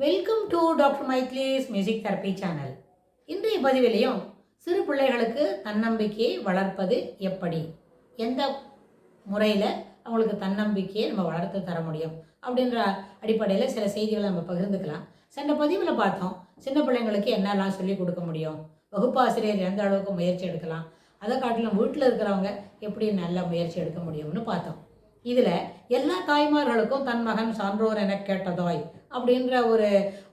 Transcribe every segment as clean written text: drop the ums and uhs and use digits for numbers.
Welcome to doctor மைத்லிஸ் music therapy channel. இன்றைய பதிவிலையும் சிறு பிள்ளைகளுக்கு தன்னம்பிக்கையை வளர்ப்பது எப்படி, எந்த முறையில் அவங்களுக்கு தன்னம்பிக்கையை நம்ம வளர்த்து தர முடியும் அப்படின்ற அடிப்படையில் சில செய்திகளை நம்ம பகிர்ந்துக்கலாம். சென்ற பதிவில் பார்த்தோம், சின்ன பிள்ளைங்களுக்கு என்னெல்லாம் சொல்லிக் கொடுக்க முடியும், வகுப்பாசிரியர் எந்த அளவுக்கு முயற்சி எடுக்கலாம், அதை காட்டிலும் வீட்டில் இருக்கிறவங்க எப்படி நல்ல முயற்சி எடுக்க முடியும்னு பார்த்தோம். இதில் எல்லா தாய்மார்களுக்கும் தன் மகன் சான்றோர் என கேட்டதோய் அப்படின்ற ஒரு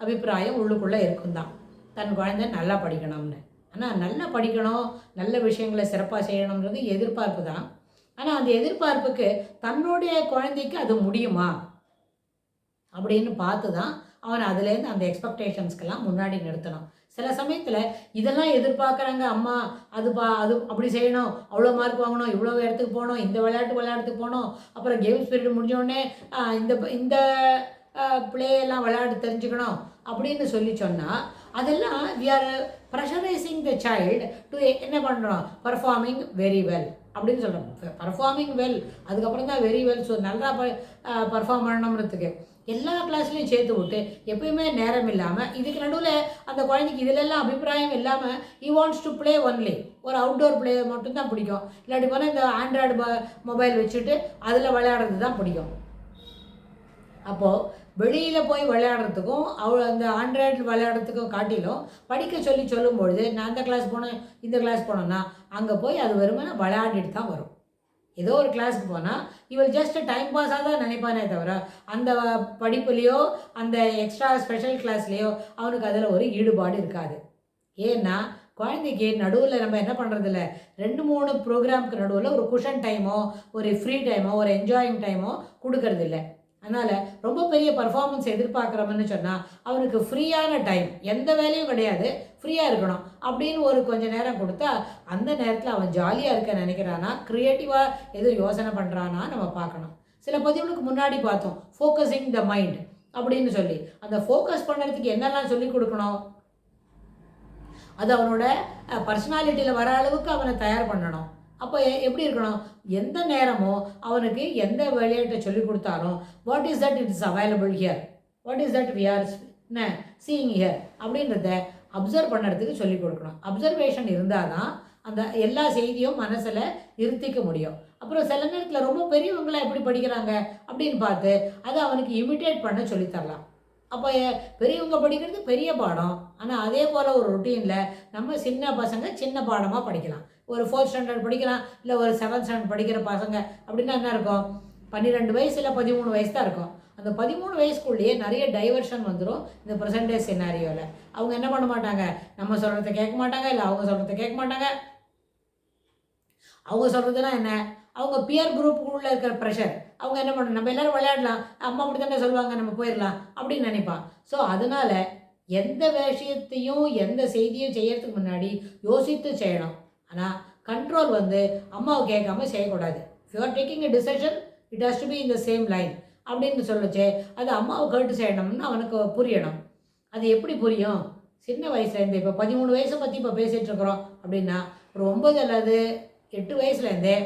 அபிப்பிராயம் உள்ளுக்குள்ளே இருக்கும் தான். தன் குழந்தை நல்லா படிக்கணும்னு. ஆனால் நல்லா படிக்கணும், நல்ல விஷயங்களை சிறப்பாக செய்யணுன்றது எதிர்பார்ப்பு தான். ஆனால் அந்த எதிர்பார்ப்புக்கு தன்னுடைய குழந்தைக்கு அது முடியுமா அப்படின்னு பார்த்து தான் அவன் அதுலேருந்து அந்த எக்ஸ்பெக்டேஷன்ஸ்க்கெல்லாம் முன்னாடி நிறுத்தணும். சில சமயத்தில் இதெல்லாம் எதிர்பார்க்குறாங்க, அம்மா அது அப்படி செய்யணும், அவ்வளோ மார்க் வாங்கணும், இவ்வளோ இடத்துக்கு போகணும், இந்த விளையாட்டுக்கு போகணும், அப்புறம் கேம்ஸ் பீரியட் முடிஞ்சோடனே இந்த பிளேயெல்லாம் விளையாட்டு தெரிஞ்சுக்கணும் அப்படின்னு சொன்னால் அதெல்லாம் we are pressurising the child to என்ன பண்ணுறோம், பர்ஃபார்மிங் வெரி வெல் அப்படின்னு சொல்கிறோம். பர்ஃபார்மிங் வெல் அதுக்கப்புறம் தான் வெரி வெல். ஸோ நல்லா பர்ஃபார்ம் பண்ணணுன்றதுக்கு எல்லா கிளாஸ்லையும் சேர்த்து விட்டு எப்பயுமே நேரம் இல்லாமல், இதுக்கு நடுவில் அந்த குழந்தைக்கு இதிலெல்லாம் அபிப்பிராயம் இல்லாமல் he wants to play only, ஒரு அவுட்டோர் பிளே மட்டும்தான் பிடிக்கும். இல்லாட்டி போனால் இந்த ஆண்ட்ராய்டு மொபைல் வச்சுட்டு அதில் விளையாடுறது தான் பிடிக்கும். அப்போது வெளியில் போய் விளையாடுறதுக்கும் அந்த ஆண்ட்ராய்டில் விளையாடுறதுக்கும் காட்டிலும் படிக்க சொல்லும்பொழுது நான் அந்த கிளாஸ் போனேன் இந்த கிளாஸ் போனோன்னா அங்கே போய் அது வெறுமனே விளையாடிட்டு தான் வரும். ஏதோ ஒரு கிளாஸுக்கு போனால் இவள் ஜஸ்ட் டைம் பாஸாக தான் நினைப்பானே தவிர அந்த படிப்புலேயோ அந்த எக்ஸ்ட்ரா ஸ்பெஷல் கிளாஸ்லேயோ அவனுக்கு அதில் ஒரு ஈடுபாடு இருக்காது. ஏன்னா குழந்தைக்கு நடுவில் நம்ம என்ன பண்ணுறதில்ல, 2-3 ப்ரோக்ராமுக்கு நடுவில் ஒரு குஷன் டைமோ ஒரு ஃப்ரீ டைமோ ஒரு என்ஜாயிங் டைமோ கொடுக்கறதில்ல. அதனால் ரொம்ப பெரிய பர்ஃபார்மன்ஸ் எதிர்பார்க்குறோம்னு சொன்னால் அவனுக்கு ஃப்ரீயான டைம், எந்த வேலையும் கிடையாது, ஃப்ரீயாக இருக்கணும் அப்படின்னு ஒரு கொஞ்சம் நேரம் கொடுத்தா அந்த நேரத்தில் அவன் ஜாலியாக இருக்க நினைக்கிறானா, க்ரியேட்டிவாக எதுவும் யோசனை பண்ணுறானா நம்ம பார்க்கணும். சில பதிவுகளுக்கு முன்னாடி பார்த்தோம் ஃபோக்கஸிங் த மைண்ட் அப்படின்னு சொல்லி. அந்த ஃபோக்கஸ் பண்ணுறதுக்கு என்னெல்லாம் சொல்லி கொடுக்கணும், அது அவனோட பர்சனாலிட்டியில் வர அளவுக்கு அவனை தயார் பண்ணணும். அப்போ எப்படி இருக்கணும், எந்த நேரமோ அவனுக்கு எந்த விளையாட்டை சொல்லி கொடுத்தாலும் what is that it's available here, what is that we are seeing here அப்படின்றத அப்சர்வ் பண்ணுறதுக்கு சொல்லிக் கொடுக்கணும். அப்சர்வேஷன் இருந்தால் தான் அந்த எல்லா செய்தியும் மனசில் நிறுத்திக்க முடியும். அப்புறம் சில நேரத்தில் ரொம்ப பெரியவங்களாம் எப்படி படிக்கிறாங்க அப்படின்னு பார்த்து அதை அவனுக்கு இமிட்டேட் பண்ண சொல்லித்தரலாம். அப்போ பெரியவங்க படிக்கிறது பெரிய பாடம், ஆனால் அதே போல் ஒரு ரொட்டீனில் நம்ம சின்ன பசங்க சின்ன பாடமாக படிக்கலாம். ஒரு 4th ஸ்டாண்டர்ட் படிக்கிறான், இல்லை ஒரு 7th ஸ்டாண்டர்ட் படிக்கிற பசங்க அப்படின்னா என்ன இருக்கும், 12 வயசு இல்லை 13 வயசு தான் இருக்கும். அந்த 13 வயசுக்குள்ளேயே நிறைய டைவர்ஷன் வந்துடும் இந்த ப்ரெசன்டேஜ் சினாரியோவில். அவங்க என்ன பண்ண மாட்டாங்க, நம்ம சொல்கிறத கேட்க மாட்டாங்க, இல்லை அவங்க சொல்கிறத கேட்க மாட்டாங்க. அவங்க சொல்கிறதுனா என்ன, அவங்க பியர் குரூப்புக்குள்ளே இருக்கிற ப்ரெஷர், அவங்க என்ன பண்ணணும், நம்ம எல்லோரும் விளையாடலாம், அம்மா அப்படி தானே சொல்லுவாங்க, நம்ம போயிடலாம் அப்படின்னு நினைப்பான். ஸோ அதனால் எந்த விஷயத்தையும் எந்த செய்தியும் செய்யறதுக்கு முன்னாடி யோசித்து செய்யணும். ஆனால் கண்ட்ரோல் அம்மாவை கேட்காம செய்யக்கூடாது. If you are taking a decision it has to be in the same line அப்படின்னு சொல்லிச்சு அது அம்மாவை கேட்டு செய்யணும்னு அவனுக்கு புரியணும். அது எப்படி புரியும், சின்ன வயசுலேருந்தே இப்போ 13 வயசை பற்றி இப்போ பேசிகிட்டு இருக்கிறோம் அப்படின்னா ஒரு 9 அல்லது 8 வயசுலேருந்தே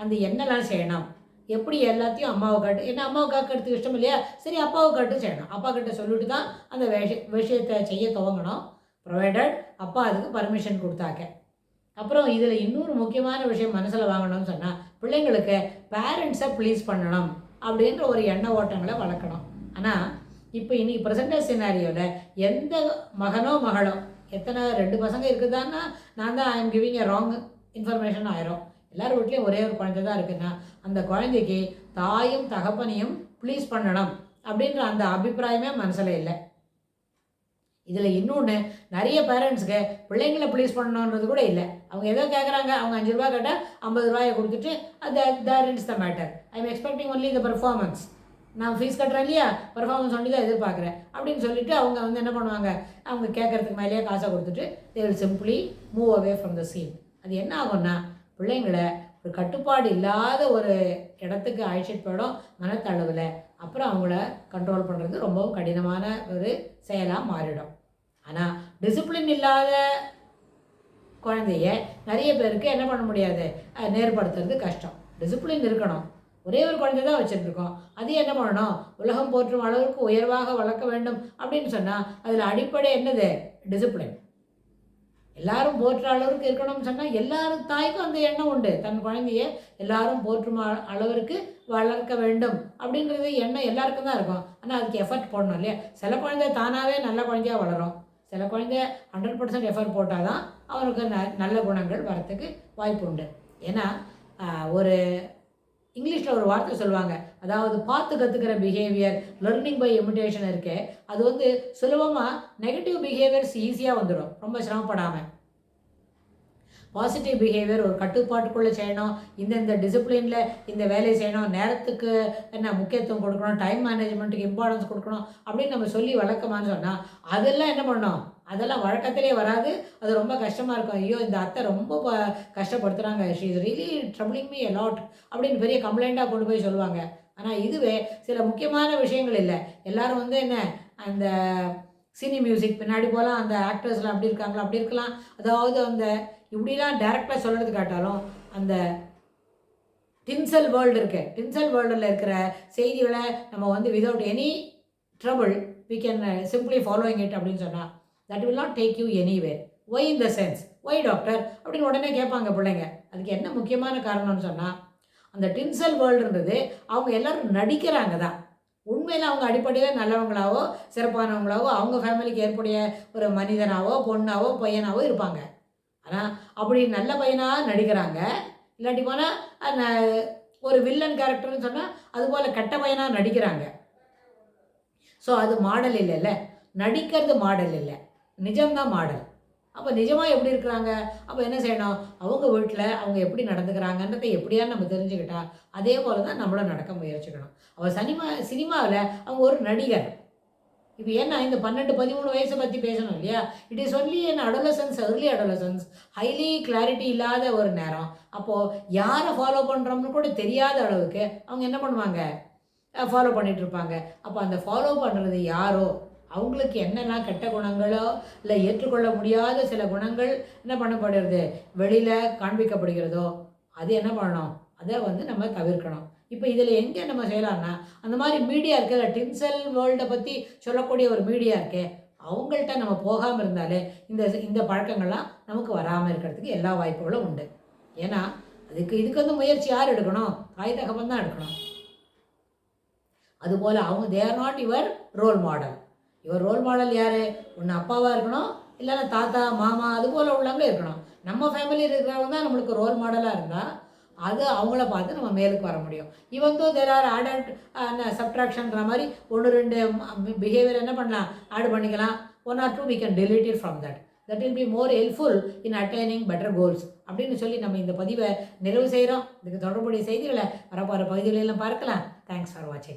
அந்த என்னெல்லாம் செய்யணும், எப்படி எல்லாத்தையும் அம்மாவை காட்டு, ஏன்னா அம்மாவை காக்கிறதுக்கு இஷ்டம் இல்லையா, சரி அப்பாவை காட்டு செய்யணும். அப்பா கிட்ட சொல்லிட்டு தான் அந்த விஷயத்தை செய்ய துவங்கணும், ப்ரொவைடட் அப்பா அதுக்கு பர்மிஷன் கொடுத்தாக்க. அப்புறம் இதில் இன்னொரு முக்கியமான விஷயம் மனசில் வாங்கணும்னு சொன்னால் பிள்ளைங்களுக்கு பேரண்ட்ஸை ப்ளீஸ் பண்ணணும் அப்படின்ற ஒரு எண்ண ஓட்டங்களை வளர்க்கணும். ஆனால் இப்போ இன்னைக்கு ப்ரெசன்டேஜ் சினாரியோவில் எந்த மகனோ மகளோ, எத்தனை 2 பசங்க இருக்குதான்னா நான் தான் I am giving a wrong information ஆயிரும். எல்லாரும் வீட்லேயும் ஒரே ஒரு குழந்தை தான் இருக்குன்னா அந்த குழந்தைக்கு தாயும் தகப்பனையும் ப்ளீஸ் பண்ணணும் அப்படின்ற அந்த அபிப்பிராயமே மனசில் இல்லை. இதில் இன்னொன்று, நிறைய பேரண்ட்ஸுக்கு பிள்ளைங்களை ப்ளீஸ் பண்ணணுன்றது கூட இல்லை. அவங்க எதோ கேட்குறாங்க, அவங்க 5 ரூபா கேட்டால் 50 ரூபாயை கொடுத்துட்டு that ends the matter. I am expecting only the performance, நான் ஃபீஸ் கட்டுறேன் இல்லையா, பர்ஃபார்மன்ஸ் ஒன்லி தான் எதிர்பார்க்குறேன் அப்படின்னு சொல்லிட்டு அவங்க என்ன பண்ணுவாங்க, அவங்க கேட்குறதுக்கு மேலேயே காசை கொடுத்துட்டு they will simply move away from the scene. அது என்ன ஆகும்னா பிள்ளைங்களை ஒரு கட்டுப்பாடு இல்லாத ஒரு இடத்துக்கு அழைச்சிட்டு போயிடும் மனத்தளவில். அப்புறம் அவங்கள கண்ட்ரோல் பண்ணுறது ரொம்பவும் கடினமான ஒரு செயலாக மாறிடும். ஆனால் டிசிப்ளின் இல்லாத குழந்தைய நிறைய பேருக்கு என்ன பண்ண முடியாது, நேர்படுத்துறது கஷ்டம். டிசிப்ளின் இருக்கணும், ஒரே ஒரு குழந்தை தான் வச்சுருக்கோம். அது என்ன பண்ணணும், உலகம் போற்றும் அளவுக்கு உயர்வாக வளர்க்க வேண்டும் அப்படின்னு சொன்னால் அதில் அடிப்படை என்னது, டிசிப்ளின். எல்லாரும் போற்ற அளவுக்கு இருக்கணும்னு சொன்னால் எல்லாரும் தாய்க்கும் அந்த எண்ணம் உண்டு. தன் குழந்தைய எல்லாரும் போற்றும் அளவிற்கு வளர்க்க வேண்டும் அப்படின்றது எண்ணம் எல்லாருக்கும் தான் இருக்கும். ஆனால் அதுக்கு எஃபர்ட் போடணும் இல்லையா? சில குழந்தை தானாகவே நல்ல குழந்தையாக வளரும். சில குழந்தை 100% எஃபர்ட் போட்டால் தான் அவனுக்கு நல்ல குணங்கள் வரத்துக்கு வாய்ப்பு உண்டு. ஏன்னா ஒரு இங்கிலீஷில் ஒரு வார்த்தை சொல்லுவாங்க, அதாவது பார்த்து கற்றுக்கிற பிஹேவியர், லெர்னிங் பை இமிட்டேஷன் இருக்கே, அது வந்து சுலபமாக நெகட்டிவ் பிஹேவியர்ஸ் ஈஸியாக வந்துடும், ரொம்ப சிரமப்படாமல். பாசிட்டிவ் பிஹேவியர் ஒரு கட்டுப்பாட்டுக்குள்ளே செய்யணும், இந்த டிசிப்ளினில் இந்த வேலையை செய்யணும், நேரத்துக்கு என்ன முக்கியத்துவம் கொடுக்கணும், டைம் மேனேஜ்மெண்ட்டுக்கு இம்பார்ட்டன்ஸ் கொடுக்கணும் அப்படின்னு நம்ம சொல்லி வழக்கமானு சொன்னால் அதெல்லாம் என்ன பண்ணணும், அதெல்லாம் வழக்கத்திலே வராது. அது ரொம்ப கஷ்டமாக இருக்கும். ஐயோ இந்த அத்தை ரொம்ப கஷ்டப்படுத்துகிறாங்க, she is really troubling me a lot அப்படின்னு பெரிய கம்ப்ளைண்ட்டாக கொண்டு போய் சொல்லுவாங்க. ஆனால் இதுவே சில முக்கியமான விஷயங்கள் இல்லை. எல்லோரும் வந்து என்ன அந்த சினி மியூசிக் பின்னாடி போகலாம், அந்த ஆக்டர்ஸ்லாம் அப்படி இருக்காங்களா அப்படி இருக்கலாம், அதாவது அந்த இப்படிலாம் டேரெக்டாக சொல்கிறது காட்டாலும் அந்த டின்சல் வேர்ல்டு இருக்குது, டின்சல் வேர்ல்டில் இருக்கிற செய்திகளை நம்ம வந்து without any trouble we can simply following it அப்படின்னு சொன்னால் that will not take you anywhere. Why in the sense, why doctor அப்படின்னு உடனே கேட்பாங்க பிள்ளைங்க. அதுக்கு என்ன முக்கியமான காரணம்னு சொன்னால் அந்த டின்சல் வேர்ல்டுன்றது அவங்க எல்லோரும் நடிக்கிறாங்க தான். உண்மையில் அவங்க அடிப்படையில் நல்லவங்களாவோ சிறப்பானவங்களாவோ அவங்க ஃபேமிலிக்கு ஏற்புடைய ஒரு மனிதனாவோ பொண்ணாவோ பையனாவோ இருப்பாங்க. ஆனால் அப்படி நல்ல பையனாக நடிக்கிறாங்க. இல்லாட்டி போனால் ஒரு வில்லன் கேரக்டர்னு சொன்னால் அதுபோல் கெட்ட பையனாக நடிக்கிறாங்க. ஸோ அது மாடல் இல்லைல்ல, நடிக்கிறது மாடல் இல்லை, நிஜம்தான் மாடல். அப்போ நிஜமாக எப்படி இருக்கிறாங்க, அப்போ என்ன செய்யணும், அவங்க வீட்டில் அவங்க எப்படி நடந்துக்கிறாங்கன்றதை எப்படியா நம்ம தெரிஞ்சுக்கிட்டா அதே போல் தான் நம்மளும் நடக்க முயற்சிக்கணும். அவள் சினிமாவில் அவங்க ஒரு நடிகர். இப்போ ஏன்னா இந்த 12-13 வயசை பற்றி பேசணும் இல்லையா? It is only N adolescence, early adolescence, highly clarity இல்லாத ஒரு நேரம். அப்போது யாரை ஃபாலோ பண்ணுறோம்னு கூட தெரியாத அளவுக்கு அவங்க என்ன பண்ணுவாங்க, ஃபாலோ பண்ணிகிட்டு இருப்பாங்க. அப்போ அந்த ஃபாலோ பண்ணுறது யாரோ அவங்களுக்கு என்னெல்லாம் கெட்ட குணங்களோ இல்லை ஏற்றுக்கொள்ள முடியாத சில குணங்கள் என்ன பண்ணப்படுகிறது, வெளியில் காண்பிக்கப்படுகிறதோ அது என்ன பண்ணணும், அதை வந்து நம்ம தவிர்க்கணும். இப்போ இதில் எங்கே நம்ம செய்யலாம்னா அந்த மாதிரி மீடியா இருக்குது, டின்சல் வேர்ல்டை பற்றி சொல்லக்கூடிய ஒரு மீடியா இருக்கே, அவங்கள்ட்ட நம்ம போகாமல் இருந்தாலே இந்த பழக்கங்கள்லாம் நமக்கு வராமல் இருக்கிறதுக்கு எல்லா வாய்ப்புகளும் உண்டு. ஏன்னா இதுக்கு வந்து முயற்சி யார் எடுக்கணும், தாய் தகப்பன் தான் எடுக்கணும். அதுபோல் அவங்க they are not your role model. Your role model யார், ஒன்று அப்பாவாக இருக்கணும், இல்லைன்னா தாத்தா மாமா அதுபோல் உள்ளவங்களே இருக்கணும். நம்ம ஃபேமிலியில் இருக்கிறவங்க தான் நம்மளுக்கு ரோல் மாடலாக இருந்தால் அது அவங்கள பார்த்து நம்ம மேலுக்கு வர முடியும். இவன் தோ தேர் ஆர் ஆட் அண்ட் சப்ட்ராக்ஷன்ற மாதிரி 1-2 பிஹேவியர் என்ன பண்ணலாம், ஆட் பண்ணிக்கலாம். 1 or 2 we can delete it from that. That will be more helpful in attaining better goals அப்படின்னு சொல்லி நம்ம இந்த பதிவை நிறைவு செய்கிறோம். இதுக்கு தொடர்புடைய செய்திகளை வரப்போகிற பகுதிகளெல்லாம் பார்க்கலாம். தேங்க்ஸ் ஃபார் வாட்சிங்.